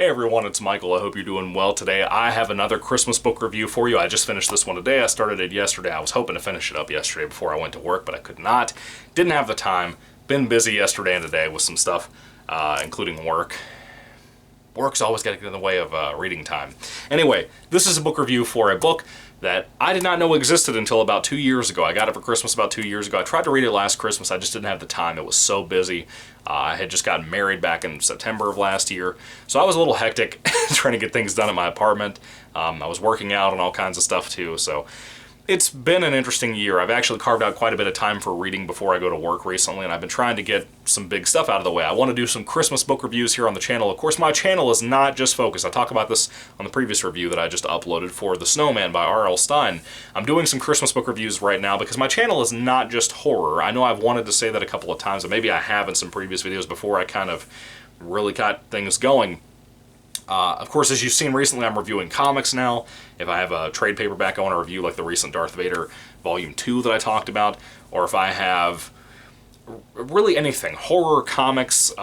Hey everyone, it's Michael. I hope you're doing well today. I have another Christmas book review for you. I just finished this one today. I started it yesterday. I was hoping to finish it up yesterday before I went to work, but I could not. Didn't have the time. Been busy yesterday and today with some stuff, including work. Work's always got to get in the way of reading time. Anyway, this is a book review for a book that I did not know existed until about 2 years ago. I got it for Christmas about 2 years ago. I tried to read it last Christmas. I just didn't have the time. It was so busy. I had just gotten married back in September of last year, so I was a little hectic trying to get things done at my apartment. I was working out and all kinds of stuff too, so it's been an interesting year. I've actually carved out quite a bit of time for reading before I go to work recently, and I've been trying to get some big stuff out of the way. I want to do some Christmas book reviews here on the channel. Of course, my channel is not just focused. I talk about this on the previous review that I just uploaded for The Snowman by R.L. Stine. I'm doing some Christmas book reviews right now because my channel is not just horror. I know I've wanted to say that a couple of times, and maybe I have in some previous videos before I kind of really got things going. Of course, as you've seen recently, I'm reviewing comics now. If I have a trade paperback I want to review, like the recent Darth Vader Volume 2 that I talked about, or if I have really anything, horror, comics,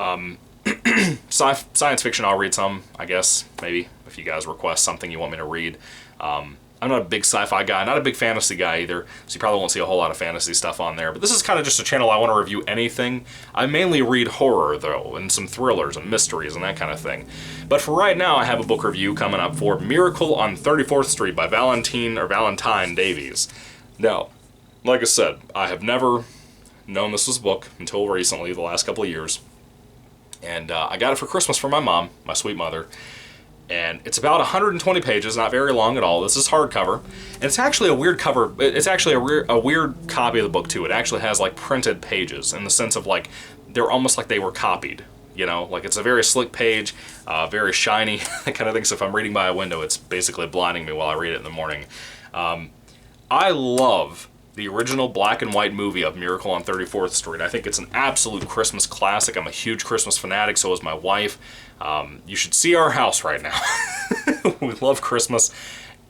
science fiction, I'll read some, I guess, maybe, if you guys request something you want me to read. I'm not a big sci-fi guy, not a big fantasy guy either, so you probably won't see a whole lot of fantasy stuff on there. But this is kind of just a channel I want to review anything. I mainly read horror, though, and some thrillers and mysteries and that kind of thing. But for right now, I have a book review coming up for Miracle on 34th Street by Valentine Davies. Now, like I said, I have never known this was a book until recently, the last couple of years. And I got it for Christmas from my mom, my sweet mother. And it's about 120 pages, not very long at all. This is hardcover, and it's actually a weird cover. It's actually a weird copy of the book too. It actually has like printed pages in the sense of like they're almost like they were copied. You know, like it's a very slick page, very shiny, that kind of thing. So if I'm reading by a window, it's basically blinding me while I read it in the morning. I love the original black and white movie of Miracle on 34th Street. I think it's an absolute Christmas classic. I'm a huge Christmas fanatic, so is my wife. You should see our house right now. We love Christmas.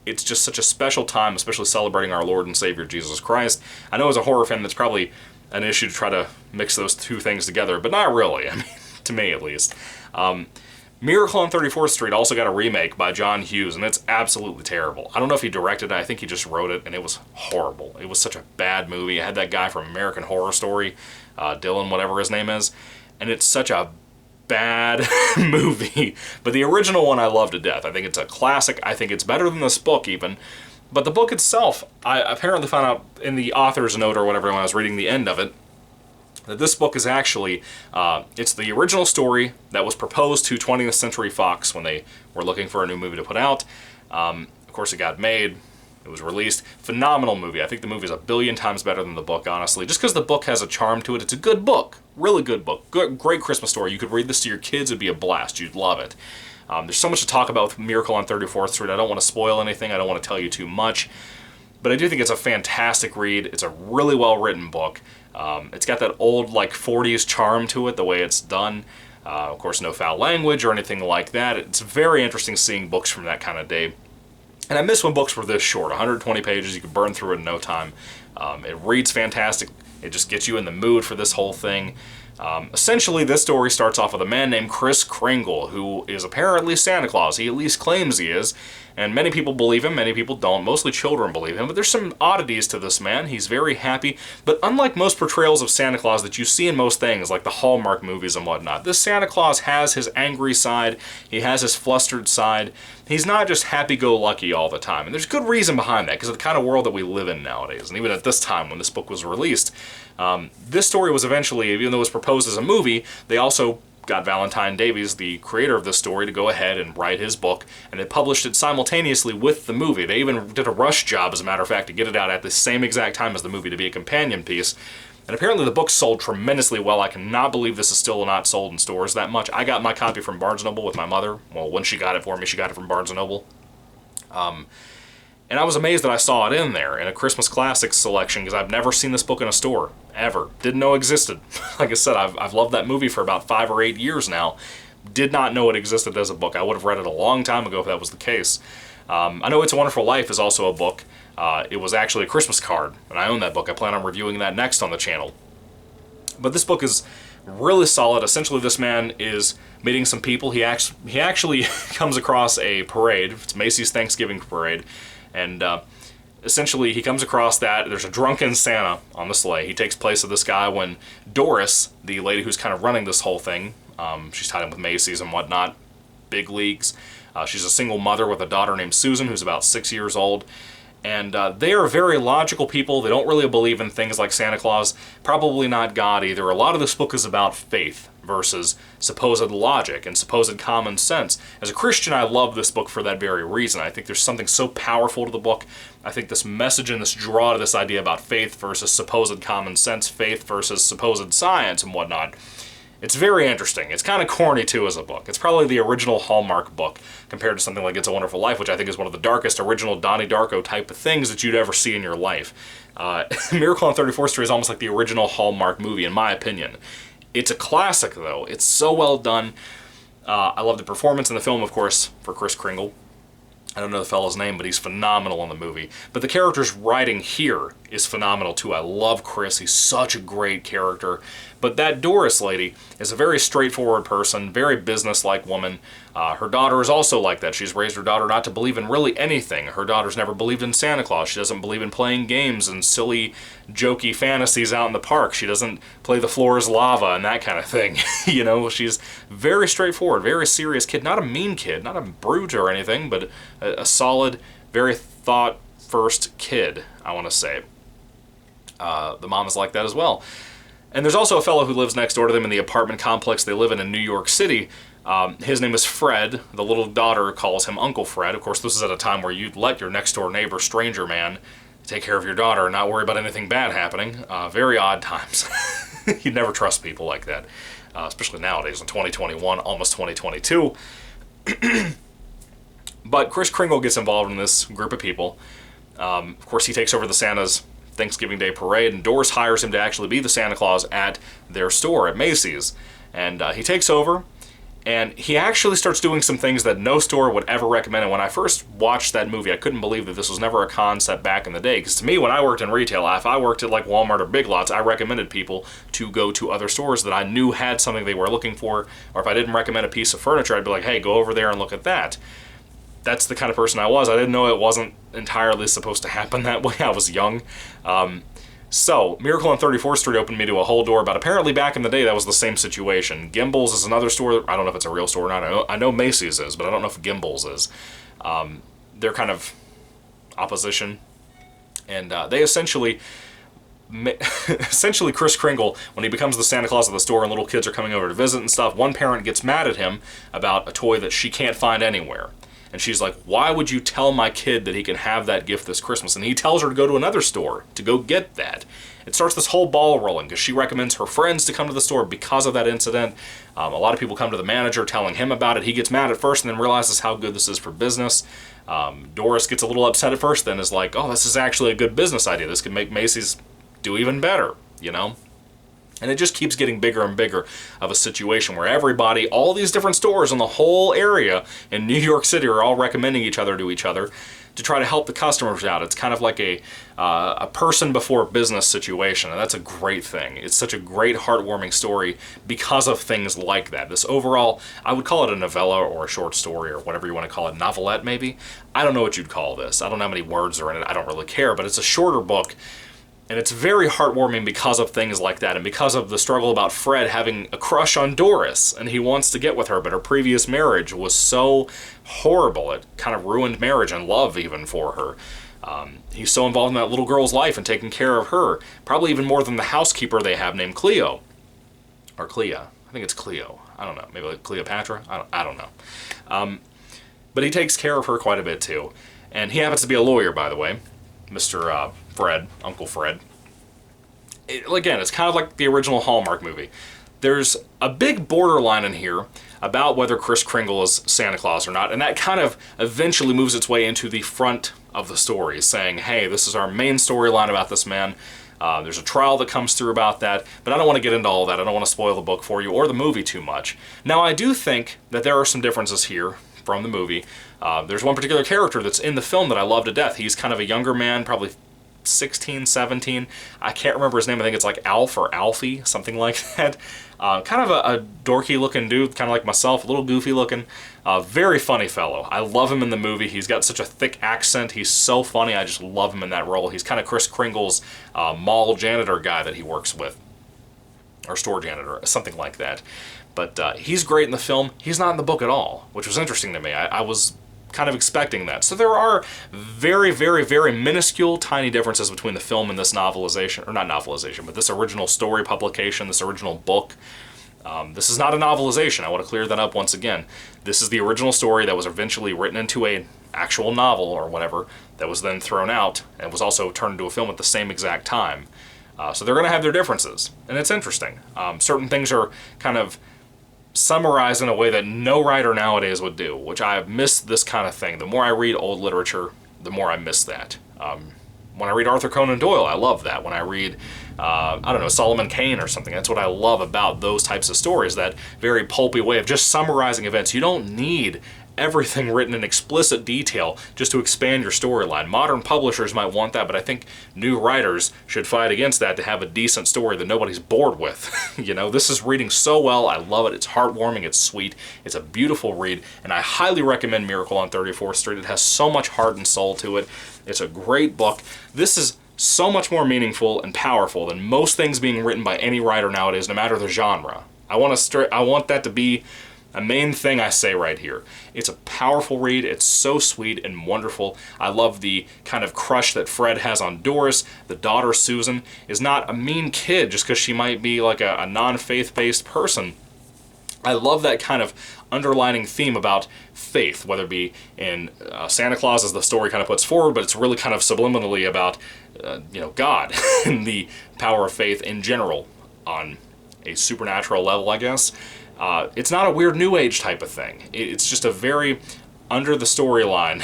It's just such a special time, especially celebrating our Lord and Savior Jesus Christ. I know as a horror fan that's probably an issue to try to mix those two things together, but not really. I mean, to me at least. Miracle on 34th Street also got a remake by John Hughes, and it's absolutely terrible. I don't know if he directed it. I think he just wrote it, and it was horrible. It was such a bad movie. It had that guy from American Horror Story, Dylan, whatever his name is, and it's such a bad movie. But the original one I love to death. I think it's a classic. I think it's better than this book even. But the book itself, I apparently found out in the author's note or whatever when I was reading the end of it, that this book is actually, it's the original story that was proposed to 20th Century Fox when they were looking for a new movie to put out. Of course, it got made. It was released. Phenomenal movie. I think the movie is a billion times better than the book, honestly. Just because the book has a charm to it. It's a good book. Really good book. Great Christmas story. You could read this to your kids. It'd be a blast. You'd love it. There's so much to talk about with Miracle on 34th Street. I don't want to spoil anything. I don't want to tell you too much. But I do think it's a fantastic read. It's a really well-written book. It's got that old, like, 40s charm to it, the way it's done. Of course, no foul language or anything like that. It's very interesting seeing books from that kind of day. And I miss when books were this short, 120 pages, you could burn through it in no time. It reads fantastic. It just gets you in the mood for this whole thing. Essentially, this story starts off with a man named Kris Kringle, who is apparently Santa Claus. He at least claims he is. And many people believe him, many people don't. Mostly children believe him, but there's some oddities to this man. He's very happy, but unlike most portrayals of Santa Claus that you see in most things, like the Hallmark movies and whatnot, this Santa Claus has his angry side, he has his flustered side. He's not just happy-go-lucky all the time, and there's good reason behind that, because of the kind of world that we live in nowadays, and even at this time when this book was released. This story was eventually, even though it was proposed as a movie, they also got Valentine Davies, the creator of this story, to go ahead and write his book, and they published it simultaneously with the movie. They even did a rush job, as a matter of fact, to get it out at the same exact time as the movie to be a companion piece. And apparently the book sold tremendously well. I cannot believe this is still not sold in stores that much. I got my copy from Barnes & Noble with my mother. Well, when she got it for me, she got it from Barnes & Noble. And I was amazed that I saw it in there in a Christmas Classics selection because I've never seen this book in a store, ever. Didn't know it existed. Like I said, I've loved that movie for about 5 or 8 years now. Did not know it existed as a book. I would have read it a long time ago if that was the case. I know It's a Wonderful Life is also a book. It was actually a Christmas card, and I own that book. I plan on reviewing that next on the channel. But this book is Really solid. Essentially, this man is meeting some people. He actually comes across a parade. It's Macy's Thanksgiving Parade, and essentially he comes across that. There's a drunken Santa on the sleigh. He takes place of this guy when Doris, the lady who's kind of running this whole thing, she's tied in with Macy's and whatnot, big leagues. She's a single mother with a daughter named Susan, who's about 6 years old. And they are very logical people. They don't really believe in things like Santa Claus, probably not God either. A lot of this book is about faith versus supposed logic and supposed common sense. As a Christian, I love this book for that very reason. I think there's something so powerful to the book. I think this message and this draw to this idea about faith versus supposed common sense, faith versus supposed science and whatnot, it's very interesting. It's kind of corny, too, as a book. It's probably the original Hallmark book compared to something like It's a Wonderful Life, which I think is one of the darkest original Donnie Darko type of things that you'd ever see in your life. Miracle on 34th Street is almost like the original Hallmark movie, in my opinion. It's a classic, though. It's so well done. I love the performance in the film, of course, for Kris Kringle. I don't know the fellow's name, but he's phenomenal in the movie. But the character's writing here is phenomenal, too. I love Chris. He's such a great character. But that Doris lady is a very straightforward person, very business-like woman. Her daughter is also like that. She's raised her daughter not to believe in really anything. Her daughter's never believed in Santa Claus. She doesn't believe in playing games and silly, jokey fantasies out in the park. She doesn't play the floor is lava and that kind of thing. You know, she's very straightforward, very serious kid. Not a mean kid, not a brute or anything, but a solid, very thought-first kid, I want to say. The mom is like that as well. And there's also a fellow who lives next door to them in the apartment complex they live in New York City. His name is Fred. The little daughter calls him Uncle Fred. Of course, this is at a time where you'd let your next-door neighbor, stranger man, take care of your daughter and not worry about anything bad happening. Very odd times. You'd never trust people like that, especially nowadays in 2021, almost 2022. But Kris Kringle gets involved in this group of people. Of course, he takes over the Santa's Thanksgiving Day parade, and Doris hires him to actually be the Santa Claus at their store at Macy's. And he takes over, and he actually starts doing some things that no store would ever recommend. And when I first watched that movie, I couldn't believe that this was never a concept back in the day. Because to me, when I worked in retail, if I worked at like Walmart or Big Lots, I recommended people to go to other stores that I knew had something they were looking for. Or if I didn't recommend a piece of furniture, I'd be like, hey, go over there and look at that. That's the kind of person I was. I didn't know it wasn't entirely supposed to happen that way. I was young. So, Miracle on 34th Street opened me to a whole door, but apparently back in the day that was the same situation. Gimbel's is another store. I don't know if it's a real store or not. I know Macy's is, but I don't know if Gimbel's is. They're kind of opposition. And they essentially Kris Kringle, when he becomes the Santa Claus of the store and little kids are coming over to visit and stuff, one parent gets mad at him about a toy that she can't find anywhere. And she's like, why would you tell my kid that he can have that gift this Christmas? And he tells her to go to another store to go get that. It starts this whole ball rolling because she recommends her friends to come to the store because of that incident. A lot of people come to the manager telling him about it. He gets mad at first and then realizes how good this is for business. Doris gets a little upset at first, then is like, oh, this is actually a good business idea. This could make Macy's do even better, you know? And it just keeps getting bigger and bigger of a situation where everybody, all these different stores in the whole area in New York City are all recommending each other to try to help the customers out. It's kind of like a person before business situation, and that's a great thing. It's such a great, heartwarming story because of things like that. This overall, I would call it a novella or a short story or whatever you want to call it, novelette maybe. I don't know what you'd call this. I don't know how many words are in it. I don't really care, but it's a shorter book. And it's very heartwarming because of things like that and because of the struggle about Fred having a crush on Doris and he wants to get with her, but her previous marriage was so horrible. It kind of ruined marriage and love even for her. He's so involved in that little girl's life and taking care of her, probably even more than the housekeeper they have named Cleo. Or Clea. I think it's Cleo. I don't know. Maybe like Cleopatra? I don't know. But he takes care of her quite a bit too. And he happens to be a lawyer, by the way. Mr. Fred, Uncle Fred. Again, it's kind of like the original Hallmark movie. There's a big borderline in here about whether Kris Kringle is Santa Claus or not, and that kind of eventually moves its way into the front of the story, saying, hey, this is our main storyline about this man. There's a trial that comes through about that, but I don't want to get into all that. I don't want to spoil the book for you or the movie too much. Now, I do think that there are some differences here from the movie. There's one particular character that's in the film that I love to death. He's kind of a younger man, probably 16, 17. I can't remember his name. I think it's like Alf or Alfie, something like that. Kind of a dorky looking dude, kind of like myself, a little goofy looking. Very funny fellow. I love him in the movie. He's got such a thick accent. He's so funny. I just love him in that role. He's kind of Kris Kringle's mall janitor guy that he works with. Or store janitor, something like that. But he's great in the film. He's not in the book at all, which was interesting to me. I was kind of expecting that. So there are very, very, very minuscule, tiny differences between the film and this novelization, or not novelization, but this original story publication, this original book. This is not a novelization. I want to clear that up once again. This is the original story that was eventually written into an actual novel or whatever that was then thrown out and was also turned into a film at the same exact time. So they're going to have their differences, and it's interesting. Certain things are kind of summarized in a way that no writer nowadays would do, which I have missed this kind of thing. The more I read old literature, the more I miss that. When I read Arthur Conan Doyle, I love that. When I read, I don't know, Solomon Kane or something, that's what I love about those types of stories, that very pulpy way of just summarizing events. You don't need everything written in explicit detail just to expand your storyline. Modern publishers might want that, but I think new writers should fight against that to have a decent story that nobody's bored with. You know, this is reading so well. I love it. It's heartwarming. It's sweet. It's a beautiful read, and I highly recommend Miracle on 34th Street. It has so much heart and soul to it. It's a great book. This is so much more meaningful and powerful than most things being written by any writer nowadays, no matter the genre. I want that to be a main thing I say right here. It's a powerful read. It's so sweet and wonderful. I love the kind of crush that Fred has on Doris. The daughter, Susan, is not a mean kid just because she might be like a non-faith-based person. I love that kind of underlining theme about faith, whether it be in Santa Claus, as the story kind of puts forward, but it's really kind of subliminally about God and the power of faith in general on a supernatural level, I guess. It's not a weird New Age type of thing. It's just a very under the storyline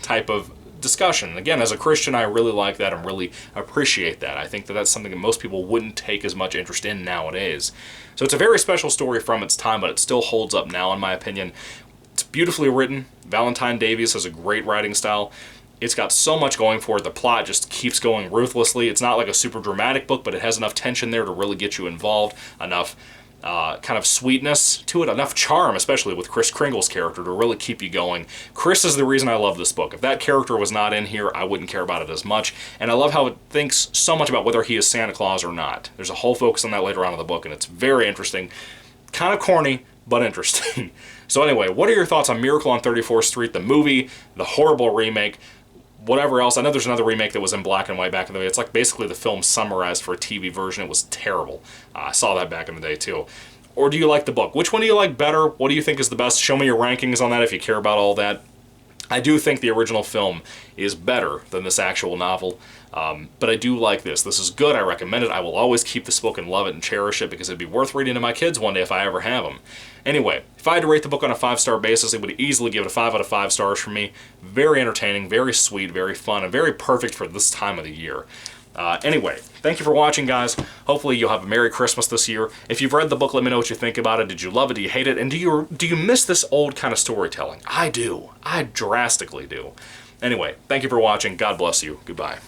type of discussion. Again, as a Christian, I really like that and really appreciate that. I think that that's something that most people wouldn't take as much interest in nowadays. So it's a very special story from its time, but it still holds up now, in my opinion. It's beautifully written. Valentine Davies has a great writing style. It's got so much going for it. The plot just keeps going ruthlessly. It's not like a super dramatic book, but it has enough tension there to really get you involved, enough kind of sweetness to it, enough charm, especially with Kris Kringle's character, to really keep you going. Chris is the reason I love this book. If that character was not in here, I wouldn't care about it as much. And I love how it thinks so much about whether he is Santa Claus or not. There's a whole focus on that later on in the book, and it's very interesting. Kind of corny, but interesting. So anyway, what are your thoughts on Miracle on 34th Street, the movie, the horrible remake, whatever else? I know there's another remake that was in black and white back in the day. It's like basically the film summarized for a TV version. It was terrible. I saw that back in the day too. Or do you like the book? Which one do you like better? What do you think is the best? Show me your rankings on that if you care about all that. I do think the original film is better than this actual novel, but I do like this. This is good. I recommend it. I will always keep this book and love it and cherish it because it'd be worth reading to my kids one day if I ever have them. Anyway, if I had to rate the book on a 5-star basis, it would easily give it a 5 out of 5 stars from me. Very entertaining, very sweet, very fun, and very perfect for this time of the year. Anyway, thank you for watching, guys. Hopefully you'll have a Merry Christmas this year. If you've read the book, let me know what you think about it. Did you love it? Do you hate it? And do you miss this old kind of storytelling? I do. I drastically do. Anyway, thank you for watching. God bless you. Goodbye.